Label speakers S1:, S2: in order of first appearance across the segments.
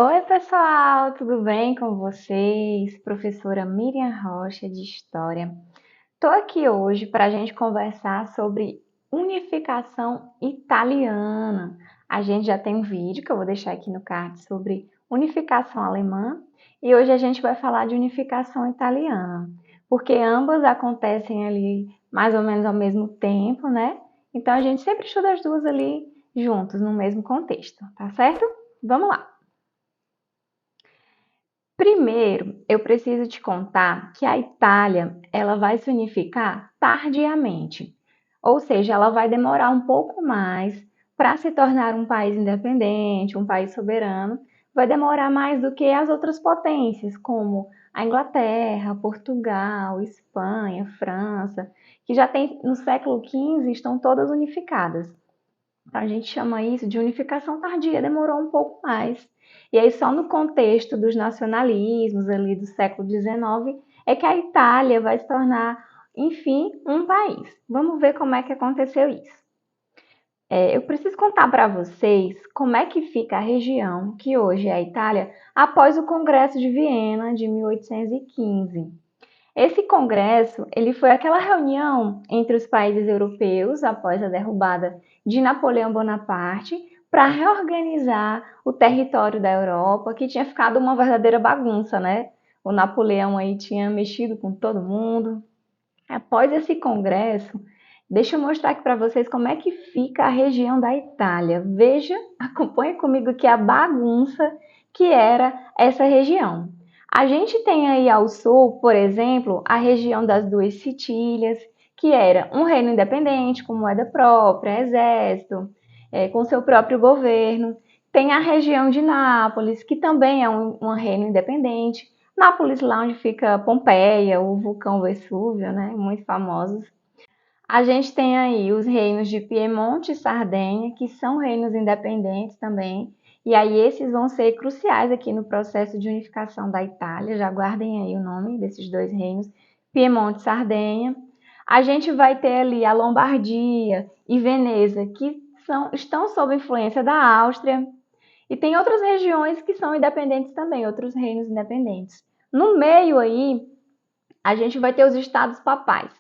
S1: Oi, pessoal, tudo bem com vocês? Professora Miriam Rocha, de História. Estou aqui hoje para a gente conversar sobre unificação italiana. A gente já tem um vídeo que eu vou deixar aqui no card sobre unificação alemã e hoje a gente vai falar de unificação italiana, porque ambas acontecem ali mais ou menos ao mesmo tempo, né? Então a gente sempre estuda as duas ali juntos, no mesmo contexto, tá certo? Vamos lá! Primeiro, eu preciso te contar que a Itália, ela vai se unificar tardiamente, ou seja, ela vai demorar um pouco mais para se tornar um país independente, um país soberano, vai demorar mais do que as outras potências, como a Inglaterra, Portugal, Espanha, França, que já tem no século XV estão todas unificadas. A gente chama isso de unificação tardia, demorou um pouco mais. E aí, só no contexto dos nacionalismos ali do século XIX, é que a Itália vai se tornar, enfim, um país. Vamos ver como é que aconteceu isso. Eu preciso contar para vocês como é que fica a região que hoje é a Itália após o Congresso de Viena de 1815. Esse congresso, ele foi aquela reunião entre os países europeus após a derrubada de Napoleão Bonaparte para reorganizar o território da Europa, que tinha ficado uma verdadeira bagunça, né? O Napoleão aí tinha mexido com todo mundo. Após esse congresso, deixa eu mostrar aqui para vocês como é que fica a região da Itália. Veja, acompanhe comigo que a bagunça que era essa região. A gente tem aí ao sul, por exemplo, a região das duas Sicílias, que era um reino independente, com moeda própria, exército, com seu próprio governo. Tem a região de Nápoles, que também é um reino independente. Nápoles, lá onde fica Pompeia, o vulcão Vesúvio, né, muito famosos. A gente tem aí os reinos de Piemonte e Sardenha, que são reinos independentes também, e aí esses vão ser cruciais aqui no processo de unificação da Itália, já guardem aí o nome desses dois reinos, Piemonte e Sardenha. A gente vai ter ali a Lombardia e Veneza, que estão sob influência da Áustria, e tem outras regiões que são independentes também, outros reinos independentes. No meio aí, a gente vai ter os estados papais,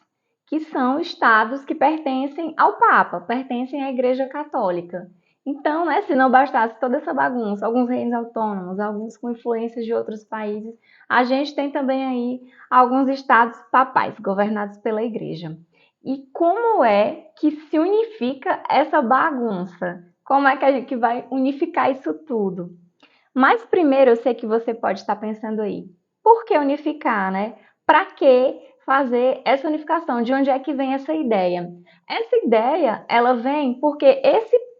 S1: que são estados que pertencem ao Papa, pertencem à Igreja Católica. Então, né, se não bastasse toda essa bagunça, alguns reinos autônomos, alguns com influências de outros países, a gente tem também aí alguns estados papais, governados pela Igreja. E como é que se unifica essa bagunça? Como é que a gente vai unificar isso tudo? Mas primeiro eu sei que você pode estar pensando aí, por que unificar, né? Para que fazer essa unificação? De onde é que vem essa ideia? Essa ideia, ela vem porque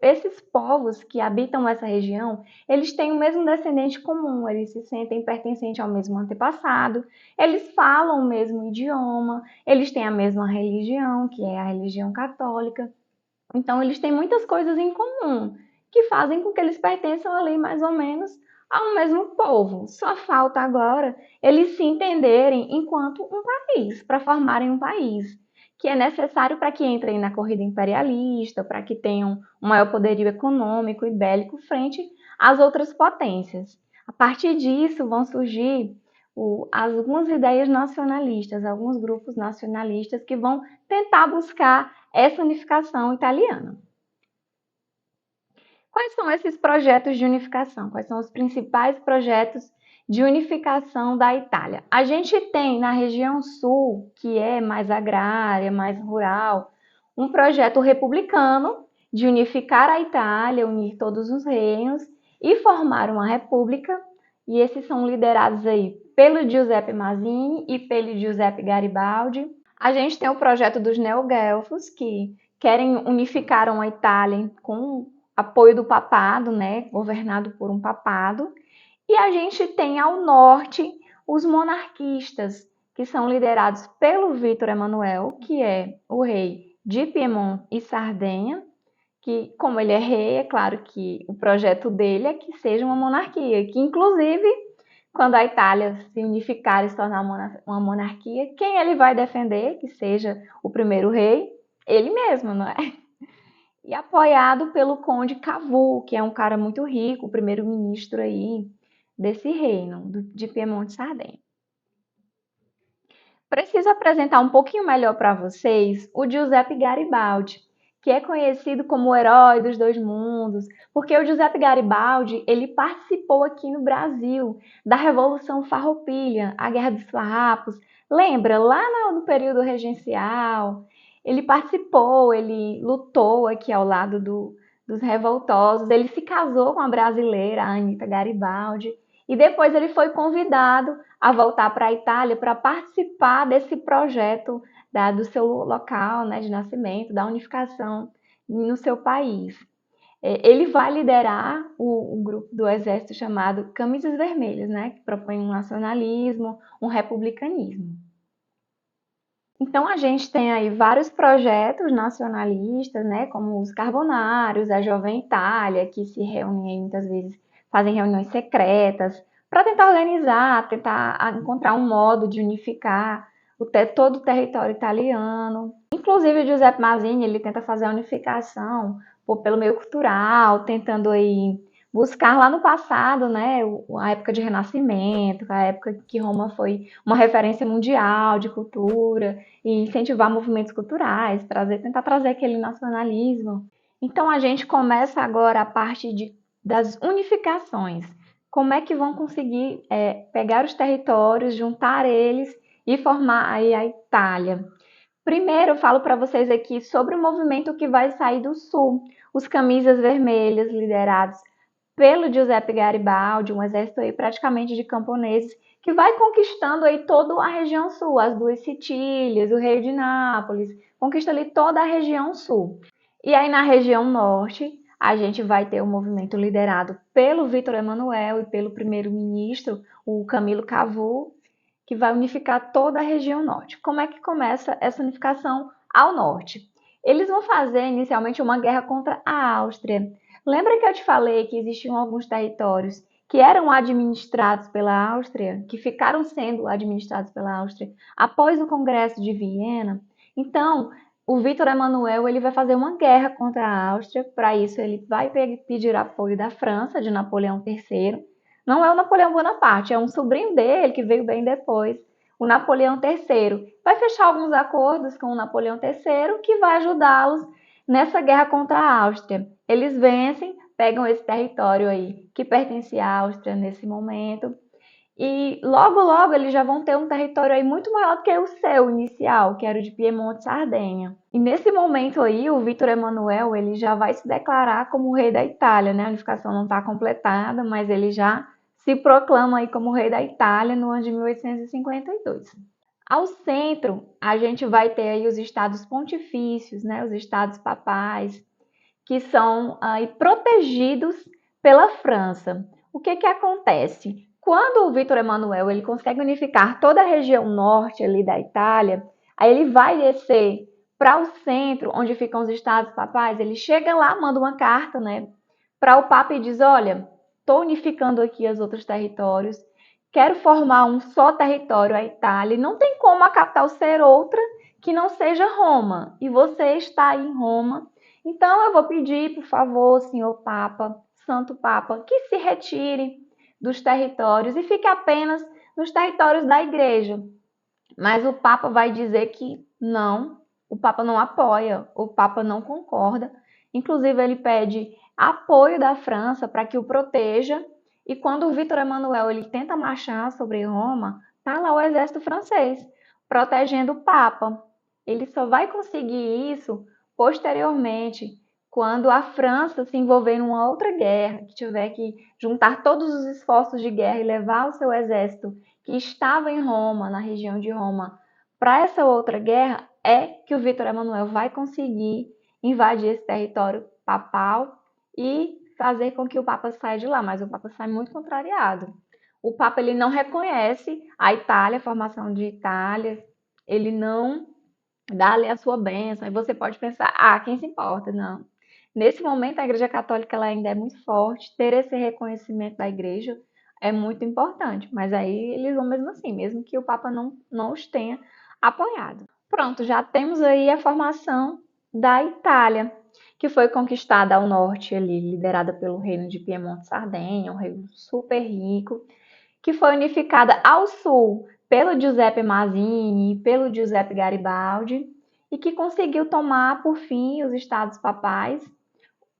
S1: esses povos que habitam essa região, eles têm o mesmo descendente comum, eles se sentem pertencentes ao mesmo antepassado, eles falam o mesmo idioma, eles têm a mesma religião, que é a religião católica. Então, eles têm muitas coisas em comum que fazem com que eles pertençam ali mais ou menos ao mesmo povo. Só falta agora eles se entenderem enquanto um país, para formarem um país, que é necessário para que entrem na corrida imperialista, para que tenham um maior poderio econômico e bélico frente às outras potências. A partir disso vão surgir algumas ideias nacionalistas, alguns grupos nacionalistas que vão tentar buscar essa unificação italiana. Quais são esses projetos de unificação? Quais são os principais projetos de unificação da Itália? A gente tem na região sul, que é mais agrária, mais rural, um projeto republicano de unificar a Itália, unir todos os reinos e formar uma república. E esses são liderados aí pelo Giuseppe Mazzini e pelo Giuseppe Garibaldi. A gente tem o projeto dos neoguelfos, que querem unificar a Itália com apoio do papado, né, governado por um papado. E a gente tem ao norte os monarquistas, que são liderados pelo Vítor Emanuel, que é o rei de Piemont e Sardenha, que, como ele é rei, é claro que o projeto dele é que seja uma monarquia, que inclusive, quando a Itália se unificar e se tornar uma monarquia, quem ele vai defender que seja o primeiro rei? Ele mesmo, não é? E apoiado pelo Conde Cavour, que é um cara muito rico, o primeiro-ministro aí, desse reino de Piemonte e Sardenha. Preciso apresentar um pouquinho melhor para vocês o Giuseppe Garibaldi, que é conhecido como o herói dos dois mundos, porque o Giuseppe Garibaldi, ele participou aqui no Brasil da Revolução Farroupilha, a Guerra dos Farrapos. Lembra, lá no período regencial, ele participou, ele lutou aqui ao lado dos revoltosos, ele se casou com a brasileira, a Anita Garibaldi, e depois ele foi convidado a voltar para a Itália para participar desse projeto do seu local, né, de nascimento, da unificação no seu país. Ele vai liderar o grupo do exército chamado Camisas Vermelhas, né, que propõe um nacionalismo, um republicanismo. Então a gente tem aí vários projetos nacionalistas, né, como os Carbonários, a Jovem Itália, que se reúnem aí, muitas vezes, fazem reuniões secretas para tentar organizar, tentar encontrar um modo de unificar todo o território italiano. Inclusive o Giuseppe Mazzini, ele tenta fazer a unificação pelo meio cultural, tentando aí buscar lá no passado, né, a época de Renascimento, a época que Roma foi uma referência mundial de cultura, e incentivar movimentos culturais, tentar trazer aquele nacionalismo. Então a gente começa agora a parte das unificações. Como é que vão conseguir pegar os territórios, juntar eles e formar aí a Itália? Primeiro, eu falo para vocês aqui sobre o movimento que vai sair do sul, os Camisas Vermelhas, liderados pelo Giuseppe Garibaldi, um exército aí praticamente de camponeses, que vai conquistando aí toda a região sul, as duas Sicílias, o Rei de Nápoles, conquista ali toda a região sul. E aí na região norte, a gente vai ter um movimento liderado pelo Vítor Emanuel e pelo primeiro-ministro, o Camilo Cavour, que vai unificar toda a região norte. Como é que começa essa unificação ao norte? Eles vão fazer inicialmente uma guerra contra a Áustria. Lembra que eu te falei que existiam alguns territórios que eram administrados pela Áustria, que ficaram sendo administrados pela Áustria após o Congresso de Viena? Então, o Vítor Emanuel ele vai fazer uma guerra contra a Áustria. Para isso, ele vai pedir apoio da França, de Napoleão III. Não é o Napoleão Bonaparte, é um sobrinho dele que veio bem depois, o Napoleão III. Vai fechar alguns acordos com o Napoleão III que vai ajudá-los nessa guerra contra a Áustria. Eles vencem, pegam esse território aí que pertencia à Áustria nesse momento e logo eles já vão ter um território aí muito maior do que o seu inicial, que era o de Piemonte e Sardenha. E nesse momento aí, o Vítor Emanuel, ele já vai se declarar como rei da Itália, né? A unificação não está completada, mas ele já se proclama aí como rei da Itália no ano de 1852. Ao centro, a gente vai ter aí os estados pontifícios, né? Os estados papais, que são aí protegidos pela França. O que acontece? Quando o Vítor Emanuel ele consegue unificar toda a região norte ali da Itália, aí ele vai descer para o centro, onde ficam os estados papais, ele chega lá, manda uma carta, né, para o Papa e diz: olha, estou unificando aqui os outros territórios, quero formar um só território, a Itália, e não tem como a capital ser outra que não seja Roma, e você está aí em Roma, então eu vou pedir, por favor, senhor Papa, Santo Papa, que se retire dos territórios e fique apenas nos territórios da igreja. Mas o Papa vai dizer que não, o Papa não apoia, o Papa não concorda. Inclusive, ele pede apoio da França para que o proteja. E quando o Vítor Emanuel ele tenta marchar sobre Roma, está lá o exército francês protegendo o Papa. Ele só vai conseguir isso posteriormente, quando a França se envolver em uma outra guerra, que tiver que juntar todos os esforços de guerra e levar o seu exército que estava em Roma, na região de Roma, para essa outra guerra, é que o Vítor Emanuel vai conseguir invadir esse território papal e fazer com que o Papa saia de lá, mas o Papa sai muito contrariado. O Papa ele não reconhece a Itália, a formação de Itália, ele não dá ali a sua bênção, e você pode pensar, quem se importa? Não. Nesse momento, a Igreja Católica ela ainda é muito forte, ter esse reconhecimento da Igreja é muito importante, mas aí eles vão mesmo assim, mesmo que o Papa não os tenha apoiado. Pronto, já temos aí a formação da Itália. que foi conquistada ao norte ali, liderada pelo reino de Piemonte e Sardenha, um reino super rico, que foi unificada ao sul pelo Giuseppe Mazzini e pelo Giuseppe Garibaldi, e que conseguiu tomar, por fim, os Estados Papais,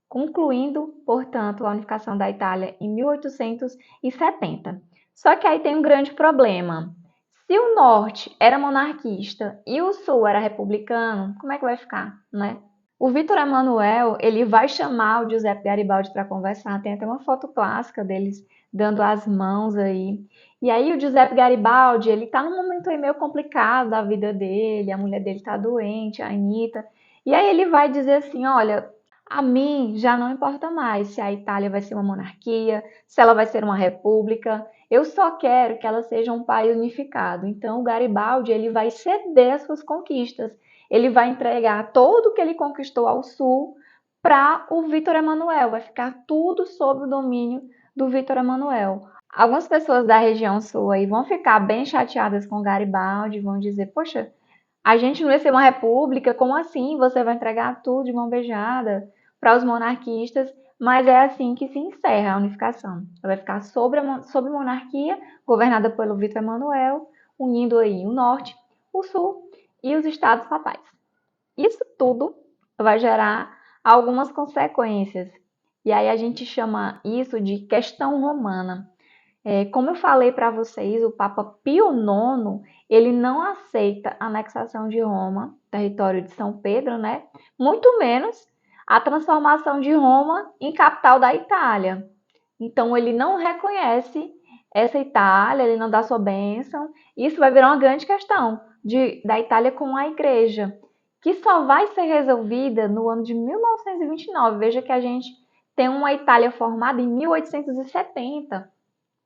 S1: concluindo, portanto, a unificação da Itália em 1870. Só que aí tem um grande problema. Se o norte era monarquista e o sul era republicano, como é que vai ficar, né? O Vítor Emanuel, ele vai chamar o Giuseppe Garibaldi para conversar, tem até uma foto clássica deles dando as mãos aí. E aí o Giuseppe Garibaldi, ele tá num momento aí meio complicado da vida dele, a mulher dele tá doente, a Anitta. E aí ele vai dizer assim, olha, a mim já não importa mais se a Itália vai ser uma monarquia, se ela vai ser uma república. Eu só quero que ela seja um país unificado. Então, o Garibaldi ele vai ceder as suas conquistas. Ele vai entregar todo o que ele conquistou ao sul para o Vítor Emanuel. Vai ficar tudo sob o domínio do Vítor Emanuel. Algumas pessoas da região sul aí vão ficar bem chateadas com o Garibaldi, vão dizer, poxa, a gente não vai ser uma república, como assim você vai entregar tudo de mão beijada para os monarquistas? Mas é assim que se encerra a unificação. Ela vai ficar sob monarquia, governada pelo Vítor Emanuel, unindo aí o norte, o sul e os estados papais. Isso tudo vai gerar algumas consequências. E aí a gente chama isso de questão romana. Como eu falei para vocês, o Papa Pio IX, ele não aceita a anexação de Roma, território de São Pedro, né? Muito menos a transformação de Roma em capital da Itália. Então, ele não reconhece essa Itália, ele não dá sua bênção. Isso vai virar uma grande questão da Itália com a Igreja, que só vai ser resolvida no ano de 1929. Veja que a gente tem uma Itália formada em 1870.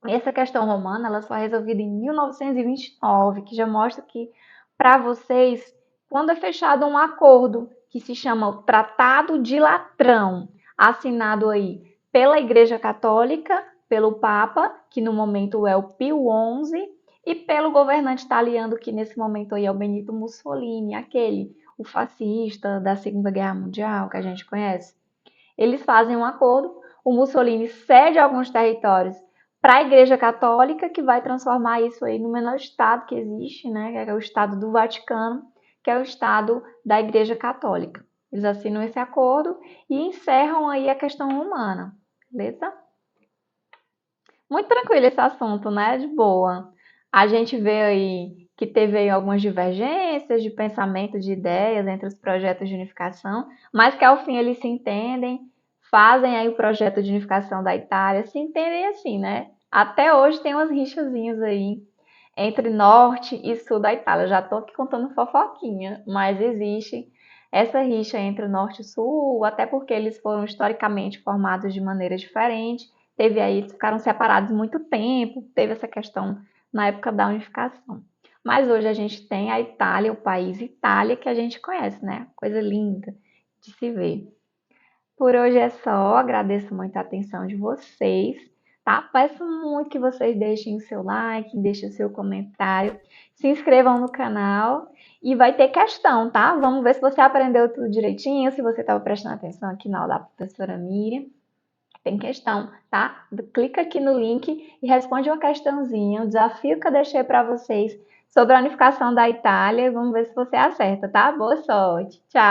S1: Essa questão romana ela só é resolvida em 1929, que já mostra que, para vocês, quando é fechado um acordo que se chama o Tratado de Latrão, assinado aí pela Igreja Católica, pelo Papa, que no momento é o Pio XI, e pelo governante italiano, que nesse momento aí é o Benito Mussolini, aquele, o fascista da Segunda Guerra Mundial, que a gente conhece. Eles fazem um acordo, o Mussolini cede alguns territórios para a Igreja Católica, que vai transformar isso aí no menor estado que existe, né, que é o estado do Vaticano, que é o estado da Igreja Católica. Eles assinam esse acordo e encerram aí a questão romana, beleza? Muito tranquilo esse assunto, né? De boa. A gente vê aí que teve aí algumas divergências de pensamento, de ideias entre os projetos de unificação, mas que ao fim eles se entendem, fazem aí o projeto de unificação da Itália, se entendem assim, né? Até hoje tem umas rixazinhas aí entre norte e sul da Itália. Já tô aqui contando fofoquinha, mas existe essa rixa entre o norte e o sul, até porque eles foram historicamente formados de maneira diferente. Teve aí, eles ficaram separados muito tempo, teve essa questão na época da unificação. Mas hoje a gente tem a Itália, o país Itália, que a gente conhece, né? Coisa linda de se ver. Por hoje é só, agradeço muito a atenção de vocês, tá? Peço muito que vocês deixem o seu like, deixem o seu comentário, se inscrevam no canal e vai ter questão, tá? Vamos ver se você aprendeu tudo direitinho, se você estava prestando atenção aqui na aula da professora Miriam. Tem questão, tá? Clica aqui no link e responde uma questãozinha, um desafio que eu deixei para vocês sobre a unificação da Itália. Vamos ver se você acerta, tá? Boa sorte! Tchau!